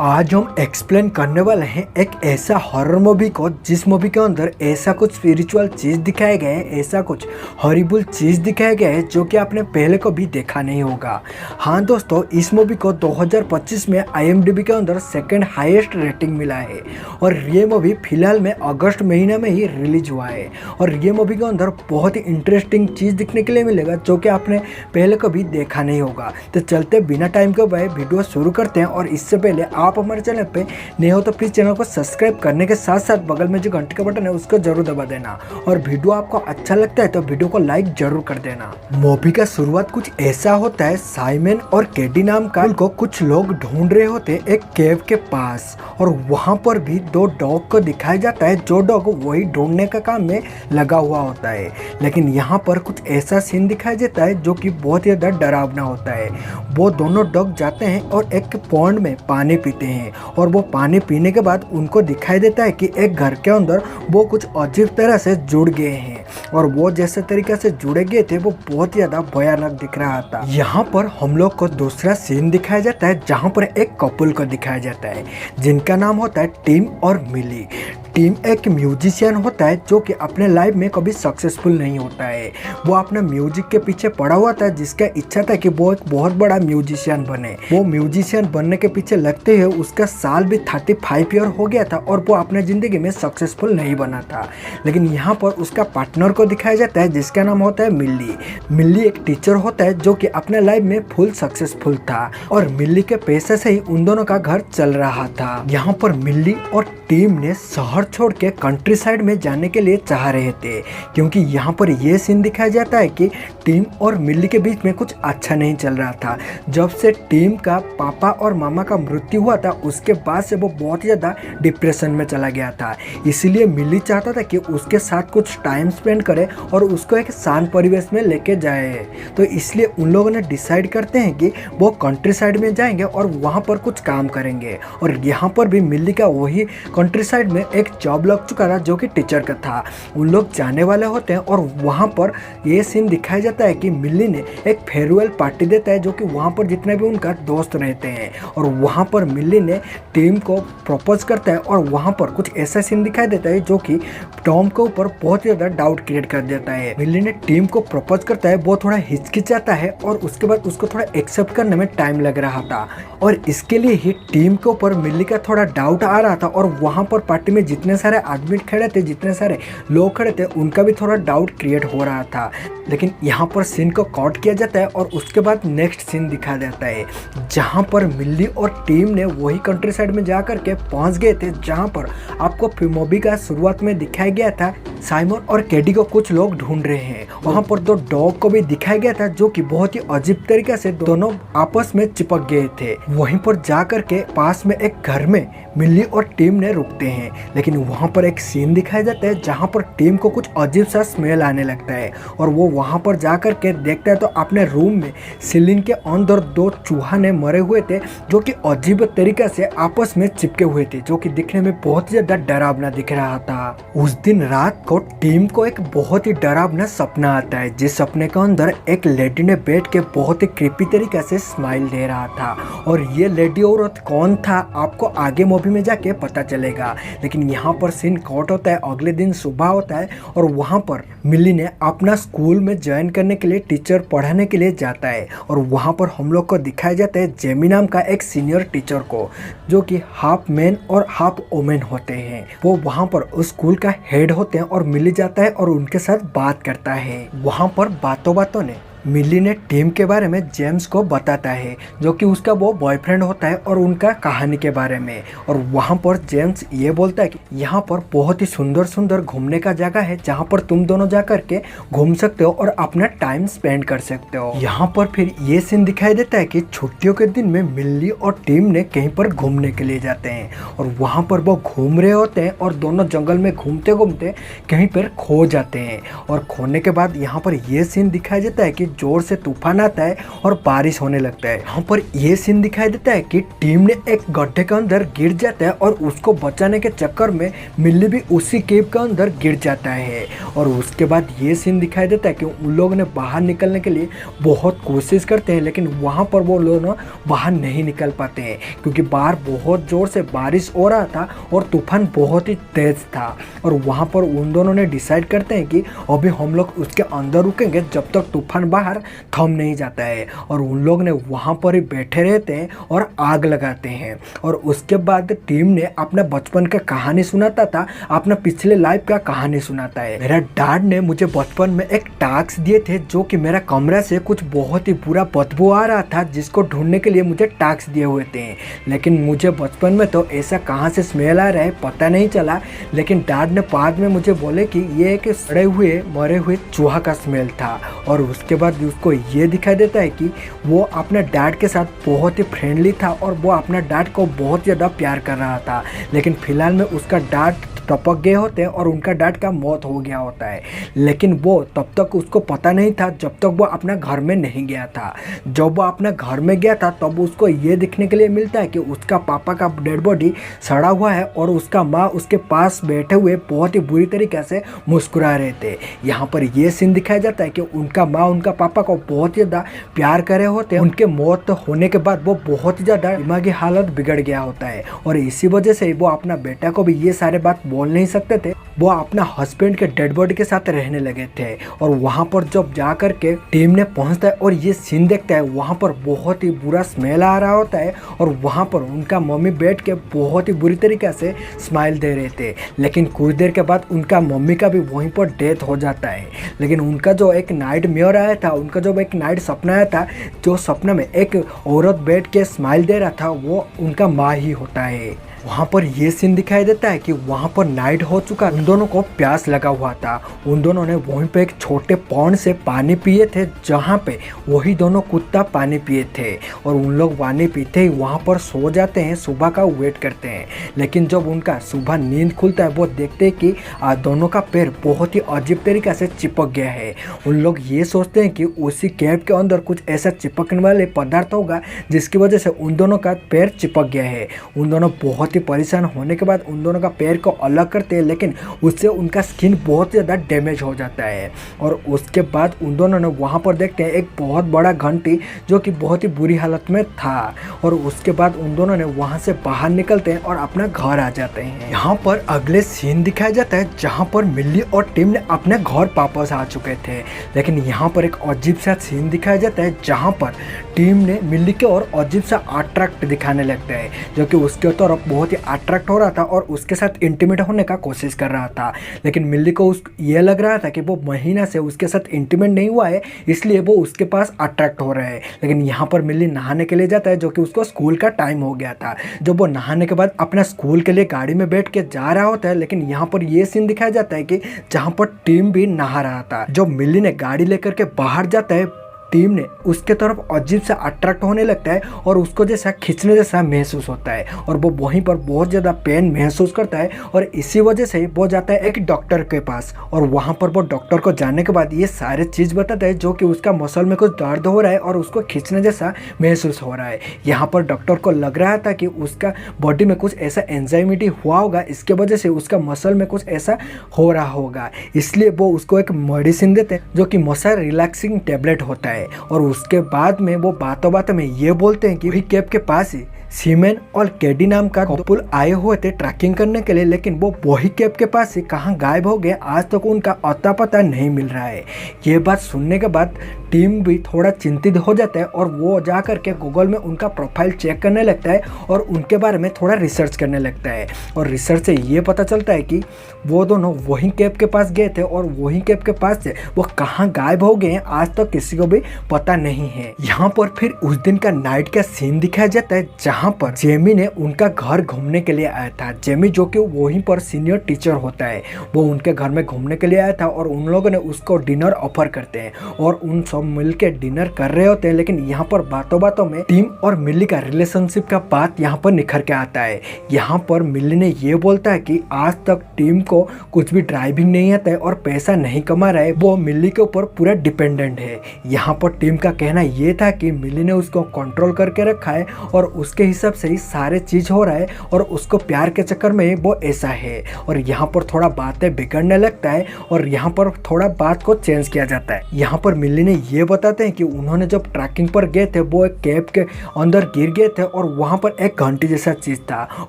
आज हम एक्सप्लेन करने वाले हैं एक ऐसा हॉरर मूवी को जिस मूवी के अंदर ऐसा कुछ स्पिरिचुअल चीज़ दिखाया गया है, ऐसा कुछ हॉरिबल चीज़ दिखाया गया है जो कि आपने पहले कभी देखा नहीं होगा। हाँ दोस्तों, इस मूवी को 2025 में IMDb के अंदर सेकंड हाईएस्ट रेटिंग मिला है और ये मूवी फिलहाल में अगस्त महीने में ही रिलीज हुआ है। और ये मूवी के अंदर बहुत ही इंटरेस्टिंग चीज़ दिखने के लिए मिलेगा जो कि आपने पहले कभी देखा नहीं होगा। तो चलते बिना टाइम के भाई वीडियो शुरू करते हैं। और इससे पहले आप हमारे चैनल पे नए हो तो प्लीज़ चैनल को सब्सक्राइब करने के साथ साथ बगल में जो घंटे का बटन है उसको जरूर दबा देना। और वीडियो आपको अच्छा लगता है तो वीडियो को लाइक जरूर कर देना। मूवी का शुरुआत कुछ ऐसा होता है, साइमन और कैडी नाम का उनको कुछ लोग ढूंढ रहे होते एक केव के पास और वहाँ पर भी दो डॉग को दिखाया जाता है जो डॉग वही ढूंढने का काम में लगा हुआ होता है। लेकिन यहाँ पर कुछ ऐसा सीन दिखाया जाता है जो कि बहुत ही ज़्यादा डरावना होता है। वो दोनों डॉग जाते हैं और एक पॉन्ड में पानी पीते हैं और वो पानी पीने के बाद उनको दिखाई देता है कि एक घर के अंदर वो कुछ अजीब तरह से जुड़ गए हैं और वो जैसे तरीके से जुड़े गए थे वो बहुत ही ज़्यादा भयानक दिख रहा था। यहाँ पर हम लोग को दूसरा सीन दिखाया जाता है जहाँ पर एक कपल को दिखाया जाता है जिनका नाम होता है टिम और मिली। टिम एक म्यूजिशियन होता है जो कि अपने लाइफ में कभी सक्सेसफुल नहीं होता है। वो अपने म्यूजिक के पीछे पड़ा हुआ था जिसका इच्छा था कि वो एक बहुत बड़ा म्यूजिशियन बने। वो म्यूजिशियन बनने के पीछे लगते हुए उसका साल भी 35 ईयर हो गया था और वो अपने ज़िंदगी में सक्सेसफुल नहीं बना था। लेकिन यहाँ पर उसका पार्टनर को दिखाया जाता है जिसका नाम होता है मिल्ली। मिल्ली एक टीचर होता है जो कि अपने लाइफ में फुल सक्सेसफुल था और मिल्ली के पैसे से ही उन दोनों का घर चल रहा था। यहाँ पर मिल्ली और टीम ने शहर छोड़ के कंट्री साइड में जाने के लिए चाह रहे थे क्योंकि यहाँ पर यह सीन दिखाया जाता है कि टीम और मिल्ली के बीच में कुछ अच्छा नहीं चल रहा था। जब से टीम का पापा और मामा का मृत्यु हुआ था उसके बाद से वो बहुत ही ज़्यादा डिप्रेशन में चला गया था। इसीलिए मिल्ली चाहता था कि उसके साथ कुछ टाइम स्पेंड करे और उसको एक शांत परिवेश में लेके जाए। तो इसलिए उन लोगों ने डिसाइड करते हैं कि वो कंट्री साइड में जाएंगे और वहाँ पर कुछ काम करेंगे। और यहाँ पर भी मिल्ली का वही कंट्री साइड में एक जॉब लग चुका था जो कि टीचर का था। उन लोग जाने वाले होते हैं और वहाँ पर ये सीन दिखाया जाता है कि मिल्ली ने एक फेयरवेल पार्टी देता है जो कि वहाँ पर जितने भी उनका दोस्त रहते हैं और वहाँ पर मिल्ली ने टीम को प्रपोज करता है और वहाँ पर कुछ ऐसा सीन दिखाई देता है जो कि टॉम के ऊपर बहुत ही ज़्यादा डाउट क्रिएट कर देता है। मिल्ली ने टीम को प्रपोज करता है, वो थोड़ा हिचकिचाता है और उसके बाद उसको थोड़ा एक्सेप्ट करने में टाइम लग रहा था और इसके लिए ही टीम के ऊपर मिल्ली का थोड़ा डाउट आ रहा था। और वहाँ पर पार्टी में जितने सारे आदमी खड़े थे, जितने सारे लोग खड़े थे, उनका भी थोड़ा डाउट क्रिएट हो रहा था। लेकिन यहाँ पर सीन को कट किया जाता है और उसके बाद नेक्स्ट सीन दिखाया जाता है जहाँ पर मिल्ली और टीम ने वही कंट्री साइड में जा कर के पहुँच गए थे जहाँ पर आपको मूवी का शुरुआत में दिखाया गया था साइमन और कैडी को कुछ लोग ढूंढ रहे हैं। वहाँ पर दो डॉग को भी दिखाया गया था जो कि बहुत ही अजीब तरीके से दोनों आपस में चिपक गए थे। वहीं पर जा कर के पास में एक घर में मिल्ली और टीम ने रुकते हैं। लेकिन वहाँ पर एक सीन दिखाया जाता है जहाँ पर टीम को कुछ अजीब सा स्मेल आने लगता है और वो वहाँ पर जा कर के देखता है तो अपने रूम में सीलिंग के अंदर दो चूहा ने मरे हुए थे जो कि अजीब तरीके से आपस में चिपके हुए थे, जो कि दिखने में बहुत ही ज्यादा डरावना दिख रहा था। उस दिन रात को टीम को एक बहुत ही डरावना सपना आता है जिस सपने के अंदर एक लेडी ने बैठ के बहुत ही क्रीपी तरीके से स्माइल दे रहा था और ये लेडी औरत कौन था आपको आगे मूवी में जाके पता चलेगा। लेकिन यहाँ पर सीन कट होता है, अगले दिन सुबह होता है और वहाँ पर मिल्ली ने अपना स्कूल में ज्वाइन करने के लिए टीचर पढ़ाने के लिए जाता है और वहाँ पर हम लोग को दिखाया जाता है जेमी नाम का एक सीनियर टीचर को जो कि हाफ मैन और हाफ वुमेन होते हैं। वो वहाँ पर उस स्कूल का हेड होते हैं और मिल्ली जाता है और उनके साथ बात करता है। वहाँ पर बातों बातों ने मिल्ली ने टीम के बारे में जेम्स को बताता है जो कि उसका वो बॉयफ्रेंड होता है और उनका कहानी के बारे में। और वहाँ पर जेम्स ये बोलता है कि यहाँ पर बहुत ही सुंदर सुंदर घूमने का जगह है जहाँ पर तुम दोनों जा कर के घूम सकते हो और अपना टाइम स्पेंड कर सकते हो। यहाँ पर फिर ये सीन दिखाई देता है कि छुट्टियों के दिन में मिल्ली और टीम ने कहीं पर घूमने के लिए जाते हैं और वहाँ पर वो घूम रहे होते हैं और दोनों जंगल में घूमते घूमते कहीं पर खो जाते हैं। और खोने के बाद यहाँ पर ये सीन दिखाया जाता है कि जोर से तूफान आता है और बारिश होने लगता है। यहाँ पर ये सीन दिखाई देता है कि टीम ने एक गड्ढे के अंदर गिर जाता है और उसको बचाने के चक्कर में मिल्ली भी उसी केव के अंदर गिर जाता है। और उसके बाद ये सीन दिखाई देता है कि उन लोगों ने बाहर निकलने के लिए बहुत कोशिश करते हैं, लेकिन वहाँ पर वो लोग ना बाहर नहीं निकल पाते हैं क्योंकि बाहर बहुत ज़ोर से बारिश हो रहा था और तूफान बहुत ही तेज़ था। और वहाँ पर उन दोनों ने डिसाइड करते हैं कि अभी हम लोग उसके अंदर रुकेंगे जब तक तूफान बाहर थम नहीं जाता है। और उन लोग ने वहाँ पर ही बैठे रहते हैं और आग लगाते हैं। और उसके बाद टीम ने अपना बचपन का कहानी सुनाता था, अपना पिछले लाइफ का कहानी सुनाता है। मेरा डैड ने मुझे बचपन में एक टास्क दिए थे जो कि मेरा कमरा से कुछ बहुत ही बुरा बदबू आ रहा था, जिसको ढूंढने के लिए मुझे टास्क दिए हुए थे। लेकिन मुझे बचपन में तो ऐसा कहाँ से स्मेल आ रहा है पता नहीं चला, लेकिन डैड ने बाद में मुझे बोले कि ये एक सड़े हुए मरे हुए चूहा का स्मेल था। और उसके बाद उसको ये दिखाई देता है कि वो अपने डैड के साथ बहुत ही फ्रेंडली था और वो अपना डैड को बहुत ज़्यादा प्यार कर रहा था, लेकिन फिलहाल में उसका डैड टपक गए होते हैं और उनका डैड का मौत हो गया होता है। लेकिन वो तब तक उसको पता नहीं था जब तक वो अपना घर में नहीं गया था। जब वो अपना घर में गया था तब उसको ये दिखने के लिए मिलता है कि उसका पापा का डेड बॉडी सड़ा हुआ है और उसका माँ उसके पास बैठे हुए बहुत ही बुरी तरीके से मुस्कुरा रहे थे। यहाँ पर ये सीन दिखाया जाता है कि उनका माँ उनका पापा को बहुत ज़्यादा प्यार कर रहे होते हैं। उनके मौत होने के बाद वो बहुत ही ज़्यादा दिमागी हालत बिगड़ गया होता है और इसी वजह से वो अपना बेटा को भी ये सारे बात बोल नहीं सकते थे। वो अपना हस्बैंड के डेड बॉडी के साथ रहने लगे थे। और वहाँ पर जब जा कर के टीम ने पहुँचता है और ये सीन देखता है, वहाँ पर बहुत ही बुरा स्मेल आ रहा होता है और वहाँ पर उनका मम्मी बैठ के बहुत ही बुरी तरीके से स्माइल दे रहे थे। लेकिन कुछ देर के बाद उनका मम्मी का भी वहीं पर डेथ हो जाता है। लेकिन उनका जो एक नाइट मेयर आया था, उनका जो एक नाइट सपना आया था, जो सपना में एक औरत बैठ के स्माइल दे रहा था, वो उनका माँ ही होता है। वहाँ पर ये सीन दिखाई देता है कि वहाँ पर नाइट हो चुका, उन दोनों को प्यास लगा हुआ था। उन दोनों ने वहीं पे एक छोटे पॉन्ड से पानी पिए थे जहाँ पे वही दोनों कुत्ता पानी पिए थे। और उन लोग पानी पीते ही वहाँ पर सो जाते हैं, सुबह का वेट करते हैं। लेकिन जब उनका सुबह नींद खुलता है वो देखते हैं कि दोनों का पैर बहुत ही अजीब तरीके से चिपक गया है। उन लोग ये सोचते हैं कि उसी कैब के अंदर कुछ ऐसा चिपकने वाले पदार्थ होगा जिसकी वजह से उन दोनों का पैर चिपक गया है। उन दोनों बहुत परेशान होने के बाद उन दोनों का पैर को अलग करते हैं, लेकिन उससे उनका स्किन बहुत ज़्यादा डैमेज हो जाता है। और उसके बाद उन दोनों ने वहाँ पर देखते हैं एक बहुत बड़ा घंटी जो कि बहुत ही बुरी हालत में था। और उसके बाद उन दोनों ने वहाँ से बाहर निकलते हैं और अपना घर आ जाते हैं। यहाँ पर अगले सीन दिखाया जाता है जहाँ पर मिल्ली और टीम ने अपने घर वापस आ चुके थे। लेकिन यहाँ पर एक अजीब सा सीन दिखाया जाता है जहाँ पर टीम ने मिल्ली के और अजीब सा अट्रैक्ट दिखाने लगता है, जो कि उसके तरफ बहुत ही अट्रैक्ट हो रहा था और उसके साथ इंटीमेट होने का कोशिश कर रहा था। लेकिन मिल्ली को ये लग रहा था कि वो महीना से उसके साथ इंटीमेट नहीं हुआ है, इसलिए वो उसके पास अट्रैक्ट हो रहा है। लेकिन यहाँ पर मिल्ली नहाने के लिए जाता है, जो कि उसको स्कूल का टाइम हो गया था। जब वो नहाने के बाद अपना स्कूल के लिए गाड़ी में बैठ के जा रहा होता है, लेकिन यहाँ पर ये सीन दिखाया जाता है कि जहाँ पर टीम भी नहा रहा था। जब मिल्ली ने गाड़ी लेकर के बाहर जाता है, टीम ने उसके तरफ अजीब सा अट्रैक्ट होने लगता है और उसको जैसा खींचने जैसा महसूस होता है और वो वहीं पर बहुत ज़्यादा पेन महसूस करता है। और इसी वजह से वो जाता है एक डॉक्टर के पास और वहाँ पर वो डॉक्टर को जाने के बाद ये सारे चीज़ बताता है, जो कि उसका मसल में कुछ दर्द हो रहा है और उसको खींचने जैसा महसूस हो रहा है। यहाँ पर डॉक्टर को लग रहा था कि उसका बॉडी में कुछ ऐसा एंजाइमिटी हुआ होगा, इसके वजह से उसका मसल में कुछ ऐसा हो रहा होगा, इसलिए वो उसको एक मेडिसिन देते हैं जो कि मसल रिलैक्सिंग टेबलेट होता है। और उसके बाद में वो बातों बातों में ये बोलते हैं कि वही कैब के पास ही सीमेन और कैडी नाम का कपल आए हुए थे ट्रैकिंग करने के लिए, लेकिन वो वही कैब के पास से कहाँ गायब हो गए, आज तक उनका अता पता नहीं मिल रहा है। ये बात सुनने के बाद टीम भी थोड़ा चिंतित हो जाता है और वो जा कर के गूगल में उनका प्रोफाइल चेक करने लगता है और उनके बारे में थोड़ा रिसर्च करने लगता है। और रिसर्च से ये पता चलता है कि वो दोनों वही कैब के पास गए थे और वही कैब के पास से वो कहाँ गायब हो गए हैं, आज तक किसी को भी पता नहीं है। यहाँ पर फिर उस दिन का नाइट का सीन दिखाया जाता है जहाँ पर जेमी ने उनका घर घूमने के लिए आया था। जेमी जो कि वहीं पर सीनियर टीचर होता है, वो उनके घर में घूमने के लिए आया था और उन लोगों ने उसको डिनर ऑफर करते हैं और उन सब मिलकर डिनर कर रहे होते हैं, लेकिन यहाँ पर बातों बातों में टिम और मिल्ली का रिलेशनशिप का बात यहाँ पर निखर के आता है। यहाँ पर मिल्ली ने ये बोलता है कि आज तक टिम को कुछ भी ड्राइविंग नहीं आता है और पैसा नहीं कमा रहा है, वो मिल्ली के ऊपर पूरा डिपेंडेंट है। यहाँ पर टिम का कहना ये था कि मिल्ली ने उसको कंट्रोल करके रखा है और उसके हिसाब से ही सारे चीज हो रहा है और उसको प्यार के चक्कर में वो ऐसा है। और यहाँ पर थोड़ा बातें बिगड़ने लगता है और यहाँ पर थोड़ा बात को चेंज किया जाता है। यहाँ पर मिल्ली ने ये बताते हैं कि उन्होंने जब ट्रैकिंग पर गए थे वो एक केव के अंदर गिर गए थे और वहाँ पर एक घंटी जैसा चीज था।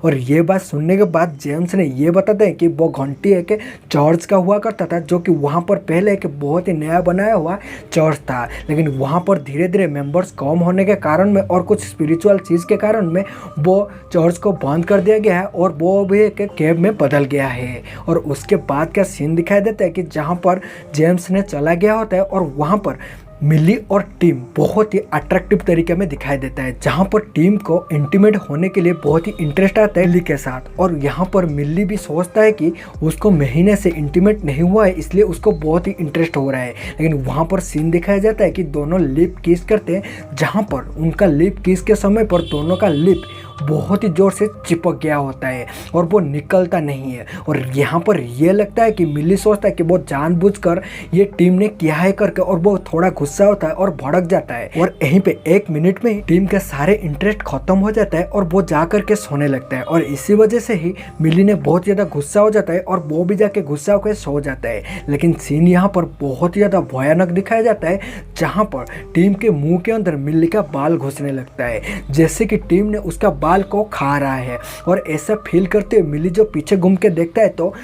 और ये बात सुनने के बाद जेम्स ने ये बताते हैं कि वो घंटी एक चर्च का हुआ करता था, जो कि वहाँ पर पहले एक बहुत ही नया बनाया हुआ चर्च था, लेकिन वहाँ पर धीरे धीरे मेंबर्स कम होने के कारण में और कुछ स्पिरिचुअल चीज़ के कारण में वो चर्च को बंद कर दिया गया है और वो भी एक केव में बदल गया है। और उसके बाद का सीन दिखाई देता है कि जहाँ पर जेम्स ने चला गया होता है और वहाँ पर मिल्ली और टिम बहुत ही अट्रैक्टिव तरीके में दिखाई देता है, जहाँ पर टिम को इंटीमेट होने के लिए बहुत ही इंटरेस्ट आता है मिल्ली के साथ। और यहाँ पर मिल्ली भी सोचता है कि उसको महीने से इंटीमेट नहीं हुआ है, इसलिए उसको बहुत ही इंटरेस्ट हो रहा है। लेकिन वहाँ पर सीन दिखाया जाता है कि दोनों लिप किस करते हैं, जहाँ पर उनका लिप किस के समय पर दोनों का लिप बहुत ही जोर से चिपक गया होता है और वो निकलता नहीं है। और यहाँ पर ये लगता है कि मिल्ली सोचता है कि वो जानबूझकर ये टीम ने किया है करके, और वो थोड़ा गुस्सा होता है और भड़क जाता है। और यहीं पे 1 मिनट में ही टीम के सारे इंटरेस्ट खत्म हो जाता है और वो जा करके सोने लगता है। और इसी वजह से ही मिल्ली ने बहुत ज़्यादा गुस्सा हो जाता है और वो भी जाके गुस्सा होकर सो जाता है। लेकिन सीन यहाँ पर बहुत ही ज़्यादा भयानक दिखाया जाता है, जहाँ पर टीम के मुंह के अंदर मिल्ली का बाल घुसने लगता है, जैसे कि टीम ने उसका बाल को खा रहा है। और ऐसा फील करते हुए मिल्ली जो पीछे घूम के देखता है तो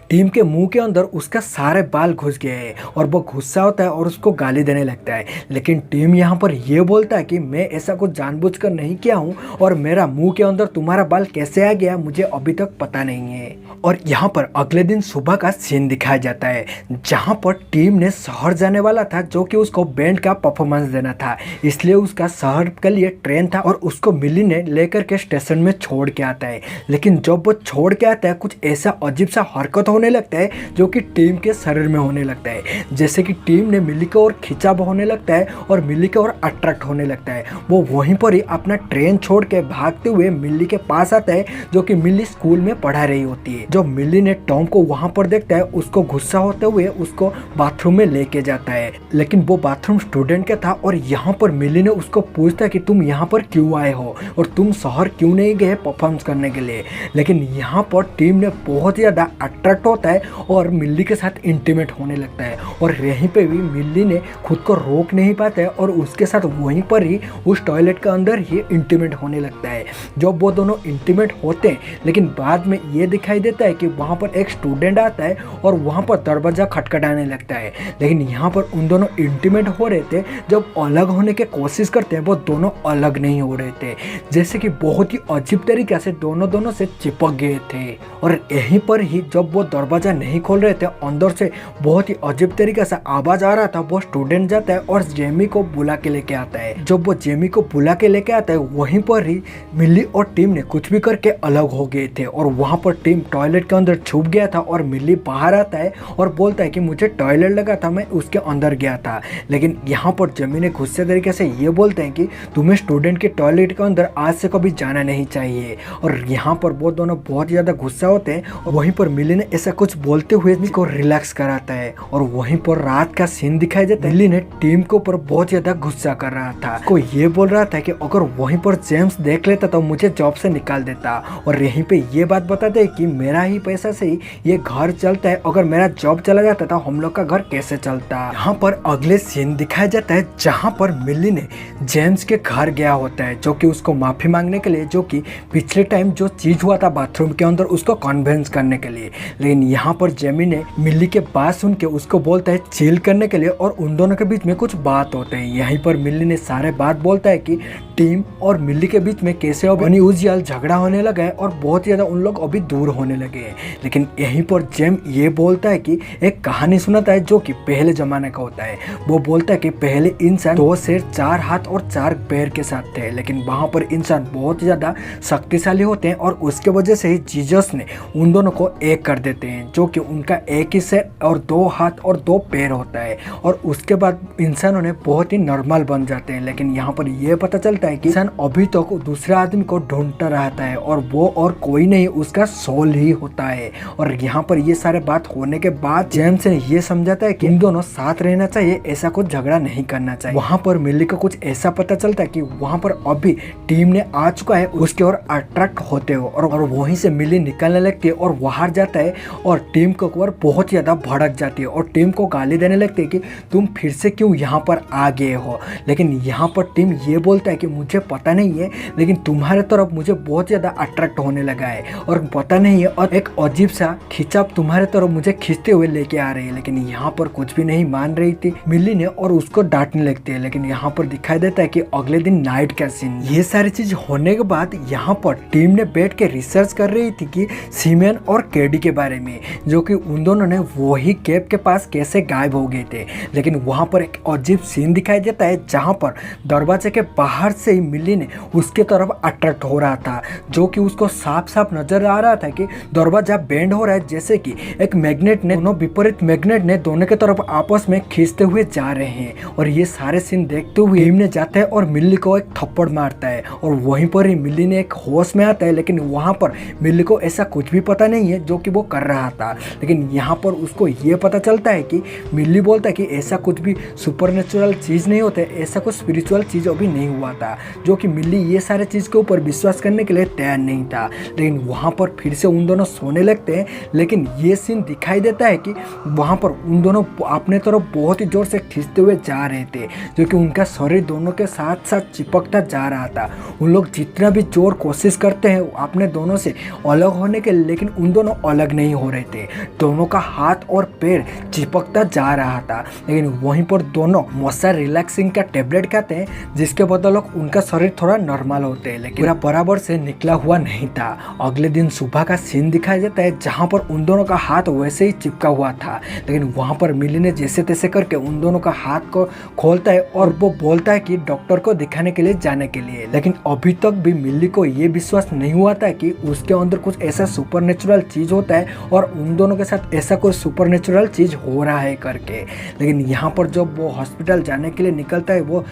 टीम के मुंह के अंदर उसका सारे बाल घुस गए हैं और वो गुस्सा होता है और उसको गाली देने लगता है। लेकिन टीम यहाँ पर ये बोलता है कि मैं ऐसा कुछ जानबूझकर नहीं किया हूँ और मेरा मुंह के अंदर तुम्हारा बाल कैसे आ गया मुझे अभी तक पता नहीं है। और यहाँ पर अगले दिन सुबह का सीन दिखाया जाता है, जहाँ पर टीम ने शहर जाने वाला था, जो कि उसको बैंड का परफॉर्मेंस देना था, इसलिए उसका शहर के लिए ट्रेन था और उसको मिल्ली ने लेकर के स्टेशन में छोड़ के आता है। लेकिन जब वो छोड़ के आता है कुछ ऐसा अजीब सा हरकत होने लगता है जो कि टीम के शरीर में होने लगता है, जैसे कि टीम ने मिल्ली की ओर खिंचाव होने लगता है और मिल्ली की ओर अट्रैक्ट होने लगता है। वो वहीं पर ही अपना ट्रेन छोड़ के भागते हुए मिल्ली के पास आता है, जो कि मिल्ली स्कूल में पढ़ा रही होती है। जब मिल्ली ने टॉम को वहां पर देखता है, उसको गुस्सा होते हुए उसको बाथरूम में लेके जाता है, लेकिन वो बाथरूम स्टूडेंट का था। और यहाँ पर मिल्ली ने उसको पूछता है कि तुम यहाँ पर क्यों आए हो और तुम शहर क्यों नहीं गए परफॉर्मेंस करने के लिए। लेकिन यहाँ पर टीम ने बहुत ज़्यादा अट्रैक्ट होता है और मिल्ली के साथ इंटीमेट होने लगता है। और यहीं पे भी मिल्ली ने खुद को रोक नहीं पाता है और उसके साथ वहीं पर ही उस टॉयलेट के अंदर ही इंटीमेट होने लगता है। जब वो दोनों इंटीमेट होते हैं, लेकिन बाद में ये दिखाई देता है कि वहाँ पर एक स्टूडेंट आता है और वहाँ पर दरवाज़ा खटखटाने लगता है। लेकिन यहाँ पर उन दोनों इंटीमेट हो रहे थे, जब अलग होने की कोशिश करते हैं वो दोनों अलग नहीं हो रहे थे, जैसे कि बहुत ही अजीब तरीके से दोनों से चिपक गए थे। और यहीं पर ही जब वो दरवाज़ा नहीं खोल रहे थे, अंदर से बहुत ही अजीब तरीके से आवाज़ आ रहा था। वो स्टूडेंट जाता है और जेमी को बुला के लेके आता है। जब वो जेमी को बुला के लेके आता है, वहीं पर ही मिल्ली और टीम ने कुछ भी करके अलग हो गए थे। और वहाँ पर टीम टॉयलेट के अंदर छुप गया था और मिल्ली बाहर आता है और बोलता है कि मुझे टॉयलेट लगा था, मैं उसके अंदर गया था। लेकिन यहाँ पर जेमी ने गुस्से तरीके से ये बोलते हैं कि तुम्हें स्टूडेंट के टॉयलेट के अंदर आज से कभी जाना नहीं चाहिए। और यहाँ पर वो दोनों बहुत ज़्यादा गुस्सा होते हैं और वहीं पर मिल्ली ने ऐसा कुछ बोलते हुए को रिलैक्स कराता है। और वहीं पर रात का सीन दिखाई देता है। मिल्ली ने टीम के ऊपर बहुत ज्यादा गुस्सा कर रहा था, को ये बोल रहा था कि अगर वहीं पर जेम्स देख लेता तो मुझे जॉब से निकाल देता। और यहीं पे ये बात बताते हैं कि मेरा ही पैसा से ही ये घर चलता है, अगर मेरा जॉब चला जाता तो हम लोग का घर कैसे चलता। यहाँ पर अगले सीन दिखाया जाता है, जहाँ पर मिल्ली ने जेम्स के घर गया होता है, जो कि उसको माफी मांगने के लिए, जो कि पिछले टाइम जो चीज हुआ था बाथरूम के अंदर उसको कन्विंस करने के लिए। लेकिन यहाँ पर जेमी ने मिल्ली के बात सुन के उसको बोलता है चिल करने के लिए और उन दोनों के बीच में कुछ बात होते हैं। यहीं पर मिल्ली ने सारे बात बोलता है कि टीम और मिल्ली के बीच में कैसे अब अनयूजुअल झगड़ा होने लगा है और बहुत ज्यादा उन लोग अभी दूर होने लगे हैं। लेकिन यहीं पर जेम ये बोलता है कि एक कहानी सुनाता है जो कि पहले जमाने का होता है। वो बोलता है कि पहले इंसान 2 सिर 4 हाथ और 4 पैर के साथ थे, लेकिन वहां पर इंसान बहुत ज्यादा शक्तिशाली होते हैं और उसके वजह से ही जीसस ने उन दोनों को एक कर देते होते हैं, जो कि उनका एक ही सिर और 2 हाथ और 2 पैर होता है। और उसके बाद इंसानों ने बहुत ही नॉर्मल बन जाते हैं। लेकिन यहाँ पर यह पता चलता है कि इंसान अभी तक तो दूसरे आदमी को ढूंढता रहता है और वो और कोई नहीं उसका सोल ही होता है। और यहाँ पर ये सारे बात होने के बाद जेम्स ने ये समझाता है कि इन दोनों साथ रहना चाहिए, ऐसा कुछ झगड़ा नहीं करना चाहिए। वहाँ पर मिली को कुछ ऐसा पता चलता है कि वहाँ पर अभी टीम ने आ चुका है, उसके और अट्रैक्ट होते हो और वहीं से मिली निकलने लगती है और बाहर जाता है और टीम के ऊपर बहुत ज्यादा भड़क जाती है और टीम को गाली देने लगती है कि तुम फिर से क्यों यहाँ पर आ गए हो। लेकिन यहाँ पर टीम ये बोलता है कि मुझे पता नहीं है, लेकिन तुम्हारे तरफ मुझे बहुत ज्यादा अट्रैक्ट होने लगा है और पता नहीं है, और एक अजीब सा खिंचाव तुम्हारे तरफ मुझे खींचते हुए लेके आ रही है। लेकिन यहाँ पर कुछ भी नहीं मान रही थी मिली ने और उसको डांटने लगती है। लेकिन यहाँ पर दिखाई देता है कि अगले दिन नाइट का सीन। ये सारी चीज होने के बाद यहाँ पर टीम ने बैठ के रिसर्च कर रही थी कि सीमेन और केडी के बारे में, जो कि उन दोनों ने वही केव के पास कैसे गायब हो गए थे। लेकिन वहाँ पर एक अजीब सीन दिखाई देता है जहाँ पर दरवाजे के बाहर से ही मिली ने उसके तरफ अट्रैक्ट हो रहा था, जो कि उसको साफ साफ नजर आ रहा था कि दरवाजा बेंड हो रहा है, जैसे कि एक मैग्नेट ने दोनों विपरीत मैग्नेट ने दोनों के तरफ आपस में खींचते हुए जा रहे हैं। और ये सारे सीन देखते हुए टीम ने जाता है और मिल्ली को एक थप्पड़ मारता है और वहीं पर ही मिल्ली ने एक होश में आता है। लेकिन वहाँ पर मिल्ली को ऐसा कुछ भी पता नहीं है जो कि वो कर रहा था। लेकिन यहाँ पर उसको ये पता चलता है कि मिल्ली बोलता है कि ऐसा कुछ भी सुपरनेचुरल चीज़ नहीं होता है, ऐसा कुछ स्पिरिचुअल चीज़ अभी नहीं हुआ था, जो कि मिल्ली ये सारे चीज़ के ऊपर विश्वास करने के लिए तैयार नहीं था। लेकिन वहाँ पर फिर से उन दोनों सोने लगते हैं। लेकिन ये सीन दिखाई देता है कि वहाँ पर उन दोनों अपने तरफ बहुत ही जोर से खींचते हुए जा रहे थे, जो कि उनका शरीर दोनों के साथ साथ चिपकता जा रहा था। उन लोग जितना भी जोर कोशिश करते हैं अपने दोनों से अलग होने के, लेकिन उन दोनों अलग नहीं हो रहे थे। दोनों का हाथ और पैर चिपकता जा रहा था। लेकिन वहीं पर दोनों मसाज रिलैक्सिंग का टेबलेट खाते हैं, जिसके बदौलत उनका शरीर थोड़ा नॉर्मल होते हैं, लेकिन पूरा बराबर से निकला हुआ नहीं था। अगले दिन सुबह का सीन दिखाई देता है जहाँ पर उन दोनों का हाथ वैसे ही चिपका हुआ था। लेकिन वहाँ पर मिली ने जैसे तैसे करके उन दोनों का हाथ को खोलता है और वो बोलता है कि डॉक्टर को दिखाने के लिए जाने के लिए। लेकिन अभी तक भी मिली को ये विश्वास नहीं हुआ था कि उसके अंदर कुछ ऐसा सुपरनेचुरल चीज होता है और उन दोनों के साथ ऐसा कोई सुपरनेचुरल चीज हो रहा है करके। लेकिन यहाँ पर जब वो हॉस्पिटल जाने के लिए निकलता है, वो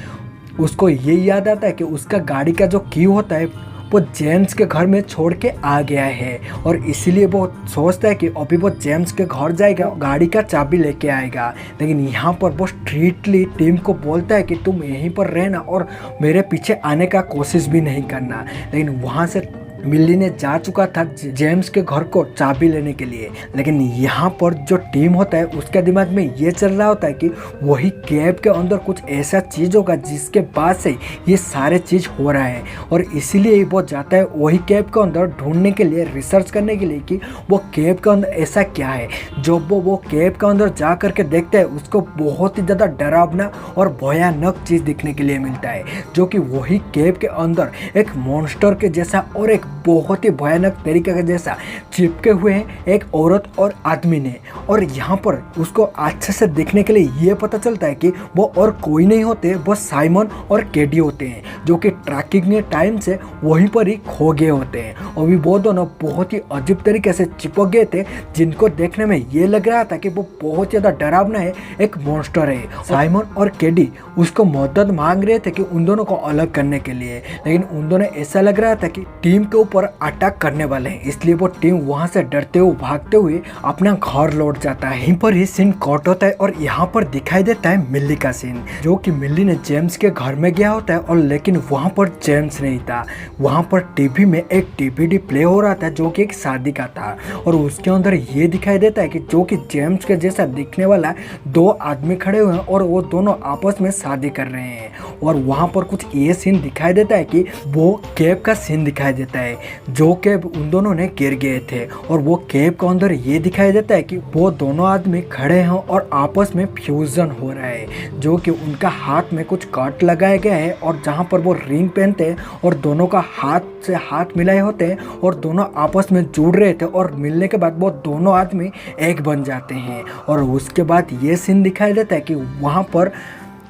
उसको ये याद आता है कि उसका गाड़ी का जो की होता है वो जेम्स के घर में छोड़ के आ गया है और इसीलिए वो सोचता है कि अभी वो जेम्स के घर जाएगा, गाड़ी का चाबी लेके आएगा। लेकिन यहाँ पर वो स्ट्रिक्टली टीम को बोलता है कि तुम यहीं पर रहना और मेरे पीछे आने का कोशिश भी नहीं करना। लेकिन वहाँ से मिल्ली ने जा चुका था जेम्स के घर को चाबी लेने के लिए। लेकिन यहाँ पर जो टीम होता है उसके दिमाग में ये चल रहा होता है कि वही केव के अंदर कुछ ऐसा चीज़ होगा जिसके बाद से ये सारे चीज़ हो रहा है, और इसीलिए वो जाता है वही केव के अंदर ढूंढने के लिए, रिसर्च करने के लिए कि वो केव के अंदर ऐसा क्या है। जब वो केव के अंदर जा करके देखता है, उसको बहुत ही ज़्यादा डरावना और भयानक चीज़ दिखने के लिए मिलता है, जो कि वही केव के अंदर एक मॉन्स्टर के जैसा और एक बहुत ही भयानक तरीके के जैसा चिपके हुए हैं एक औरत और आदमी ने। और यहाँ पर उसको अच्छे से देखने के लिए ये पता चलता है कि वो और कोई नहीं होते, वो साइमन और केडी होते हैं, जो कि ट्रैकिंग के टाइम से वहीं पर ही खो गए होते हैं। अभी वो दोनों बहुत ही अजीब तरीके से चिपक गए थे, जिनको देखने में ये लग रहा था कि वो बहुत ज़्यादा डरावना है, एक मॉन्स्टर है। साइमन और केडी उसको मदद मांग रहे थे कि उन दोनों को अलग करने के लिए, लेकिन उन दोनों ऐसा लग रहा था कि टीम के ऊपर अटैक करने वाले हैं, इसलिए वो टीम वहां से डरते हुए भागते हुए अपना घर लौट जाता है। यहीं पर ही सीन कट होता है और यहाँ पर दिखाई देता है मिल्ली का सीन, जो कि मिल्ली ने जेम्स के घर में गया होता है और लेकिन वहां पर जेम्स नहीं था। वहां पर टीवी में एक डीवीडी प्ले हो रहा था जो कि एक शादी का था, और उसके अंदर ये दिखाई देता है कि जो कि जेम्स के जैसा दिखने वाला 2 आदमी खड़े हुए हैं और वो दोनों आपस में शादी कर रहे हैं। और वहां पर कुछ ये सीन दिखाई देता है कि वो केव का सीन दिखाई देता है, जो केव उन दोनों ने गिर गए थे, और वो केव के अंदर ये दिखाई देता है कि वो दोनों आदमी खड़े हैं और आपस में फ्यूजन हो रहा है, जो कि उनका हाथ में कुछ कट लगाया गया है और जहाँ पर वो रिंग पहनते हैं और दोनों का हाथ से हाथ मिलाए होते हैं और दोनों आपस में जुड़ रहे थे, और मिलने के बाद वो दोनों आदमी एक बन जाते हैं। और उसके बाद ये सीन दिखाई देता है कि वहाँ पर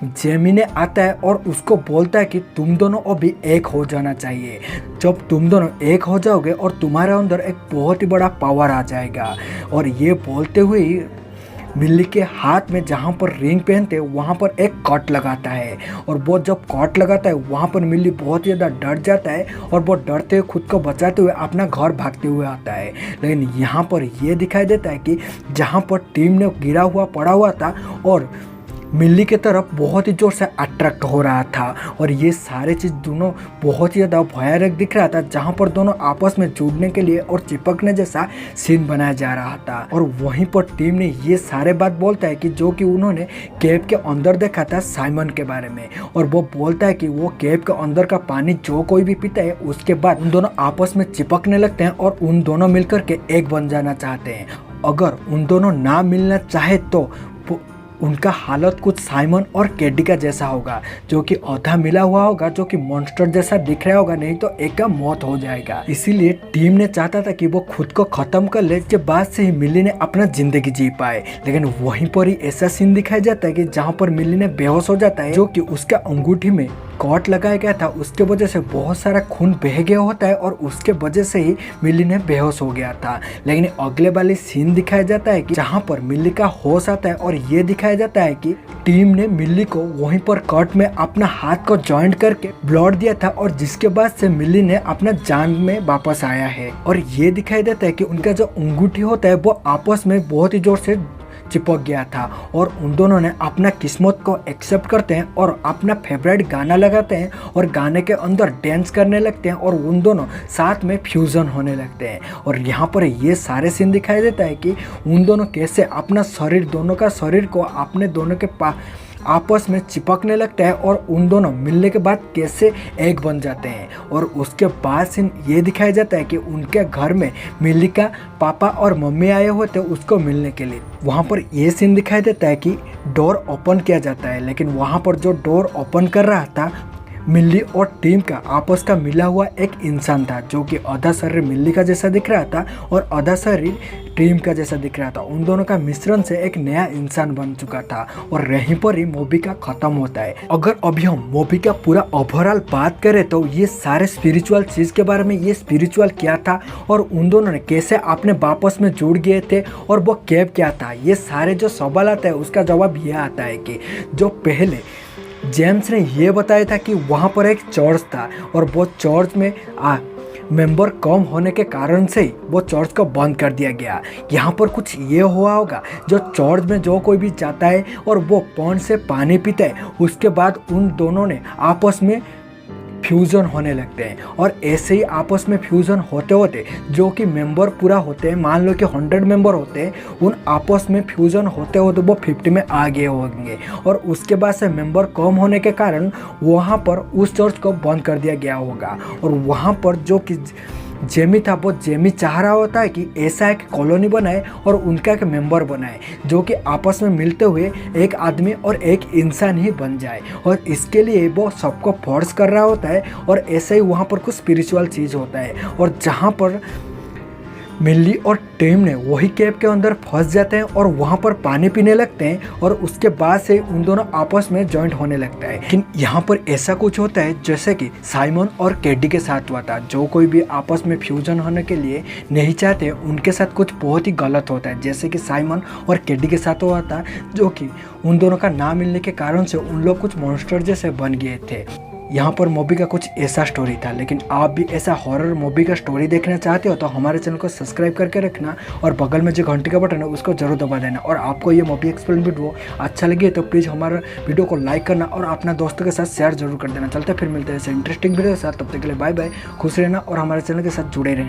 जेमिनी आता है और उसको बोलता है कि तुम दोनों अभी एक हो जाना चाहिए। जब तुम दोनों एक हो जाओगे और तुम्हारे अंदर एक बहुत ही बड़ा पावर आ जाएगा। और ये बोलते हुए मिल्ली के हाथ में जहाँ पर रिंग पहनते वहाँ पर एक कट लगाता है। और वो जब कट लगाता है वहाँ पर मिल्ली बहुत ज़्यादा डर जाता है और वो डरते हुए खुद को बचाते हुए अपना घर भागते हुए आता है। लेकिन यहाँ पर ये दिखाई देता है कि जहाँ पर टीम ने गिरा हुआ पड़ा हुआ था और मिल्ली की तरफ बहुत ही ज़ोर से अट्रैक्ट हो रहा था। और ये सारे चीज़ दोनों बहुत ही ज़्यादा भयानक दिख रहा था, जहाँ पर दोनों आपस में जुड़ने के लिए और चिपकने जैसा सीन बनाया जा रहा था। और वहीं पर टीम ने ये सारे बात बोलता है कि जो कि उन्होंने केव के अंदर देखा था साइमन के बारे में। और वो बोलता है कि वो केव के अंदर का पानी जो कोई भी पीता है उसके बाद उन दोनों आपस में चिपकने लगते हैं और उन दोनों मिलकर के एक बन जाना चाहते हैं। अगर उन दोनों ना मिलना चाहे तो उनका हालत कुछ साइमन और कैडी का जैसा होगा, जो कि आधा मिला हुआ होगा, जो कि मॉन्स्टर जैसा दिख रहा होगा, नहीं तो एक का मौत हो जाएगा। इसीलिए टीम ने चाहता था कि वो खुद को खत्म कर ले, के बाद से ही मिल्ली ने अपना जिंदगी जी पाए। लेकिन वहीं पर ही ऐसा सीन दिखाया जाता है कि जहाँ पर मिल्ली ने बेहोश हो जाता है, जो कि उसका अंगूठी में कॉट लगाया गया था, उसके वजह से बहुत सारा खून बह गया होता है और उसके वजह से ही मिल्ली ने बेहोश हो गया था। लेकिन अगले वाली सीन दिखाया जाता है कि जहाँ पर मिल्ली का होश आता है और ये दिखाया जाता है कि टीम ने मिल्ली को वहीं पर कट में अपना हाथ को जॉइंट करके ब्लड दिया था और जिसके बाद से मिल्ली ने अपना जान में वापस आया है। और ये दिखाई देता है कि उनका जो अंगूठी होता है वो आपस में बहुत ही जोर से चिपक गया था और उन दोनों ने अपना किस्मत को एक्सेप्ट करते हैं और अपना फेवरेट गाना लगाते हैं और गाने के अंदर डांस करने लगते हैं और उन दोनों साथ में फ्यूजन होने लगते हैं। और यहाँ पर ये सारे सीन दिखाई देता है कि उन दोनों कैसे अपना शरीर, दोनों का शरीर को अपने दोनों के आपस में चिपकने लगता है और उन दोनों मिलने के बाद कैसे एक बन जाते हैं। और उसके बाद सीन ये दिखाया जाता है कि उनके घर में मिल्ली का पापा और मम्मी आए हुए थे उसको मिलने के लिए। वहाँ पर ये सीन दिखाई देता है कि डोर ओपन किया जाता है, लेकिन वहाँ पर जो डोर ओपन कर रहा था मिल्ली और टीम का आपस का मिला हुआ एक इंसान था, जो कि आधा शरीर मिल्ली का जैसा दिख रहा था और आधा शरीर टीम का जैसा दिख रहा था। उन दोनों का मिश्रण से एक नया इंसान बन चुका था और यहीं पर ही मूवी का खत्म होता है। अगर अभी हम मूवी का पूरा ओवरऑल बात करें तो ये सारे स्पिरिचुअल चीज़ के बारे में, ये स्पिरिचुअल क्या था और उन दोनों ने कैसे अपने वापस में जुड़ गए थे और वो केव क्या था, ये सारे जो सवाल आता है उसका जवाब ये आता है कि जो पहले जेम्स ने ये बताया था कि वहाँ पर एक चर्च था और वो चर्च में मेंबर कम होने के कारण से वो चर्च को बंद कर दिया गया। यहाँ पर कुछ ये हुआ होगा, जो चर्च में जो कोई भी जाता है और वो पॉन्ड से पानी पीता है, उसके बाद उन दोनों ने आपस में फ्यूज़न होने लगते हैं। और ऐसे ही आपस में फ्यूज़न होते होते जो कि मेंबर पूरा होते हैं, मान लो कि 100 मेंबर होते हैं, उन आपस में फ्यूज़न होते होते वो 50 में आ गए होंगे। और उसके बाद से मेंबर कम होने के कारण वहाँ पर उस चर्च को बंद कर दिया गया होगा। और वहाँ पर जो कि जेमी था, वो जेमी चाह रहा होता है कि ऐसा एक कॉलोनी बनाए और उनका एक मेंबर बनाए, जो कि आपस में मिलते हुए एक आदमी और एक इंसान ही बन जाए। और इसके लिए वो सबको फोर्स कर रहा होता है और ऐसे ही वहाँ पर कुछ स्पिरिचुअल चीज़ होता है। और जहाँ पर मिल्ली और टीम ने वही केव के अंदर फंस जाते हैं और वहाँ पर पानी पीने लगते हैं और उसके बाद से उन दोनों आपस में जॉइंट होने लगता है। लेकिन यहाँ पर ऐसा कुछ होता है जैसे कि साइमन और कैडी के साथ हुआ था। जो कोई भी आपस में फ्यूजन होने के लिए नहीं चाहते उनके साथ कुछ बहुत ही गलत होता है, जैसे कि साइमन और कैडी के साथ हुआ था, जो कि उन दोनों का ना मिलने के कारण से उन लोग कुछ मॉन्स्टर जैसे बन गए थे। यहाँ पर मूवी का कुछ ऐसा स्टोरी था। लेकिन आप भी ऐसा हॉरर मूवी का स्टोरी देखना चाहते हो तो हमारे चैनल को सब्सक्राइब करके रखना और बगल में जो घंटी का बटन है उसको जरूर दबा देना। और आपको ये मूवी एक्सप्लेन वीडियो अच्छा लगे तो प्लीज़ हमारा वीडियो को लाइक करना और अपना दोस्तों के साथ शेयर जरूर कर देना। चलते फिर मिलते हैं ऐसे इंटरेस्टिंग वीडियो के साथ, तब तक के लिए बाय बाय, खुश रहना और हमारे चैनल के साथ जुड़े रहना।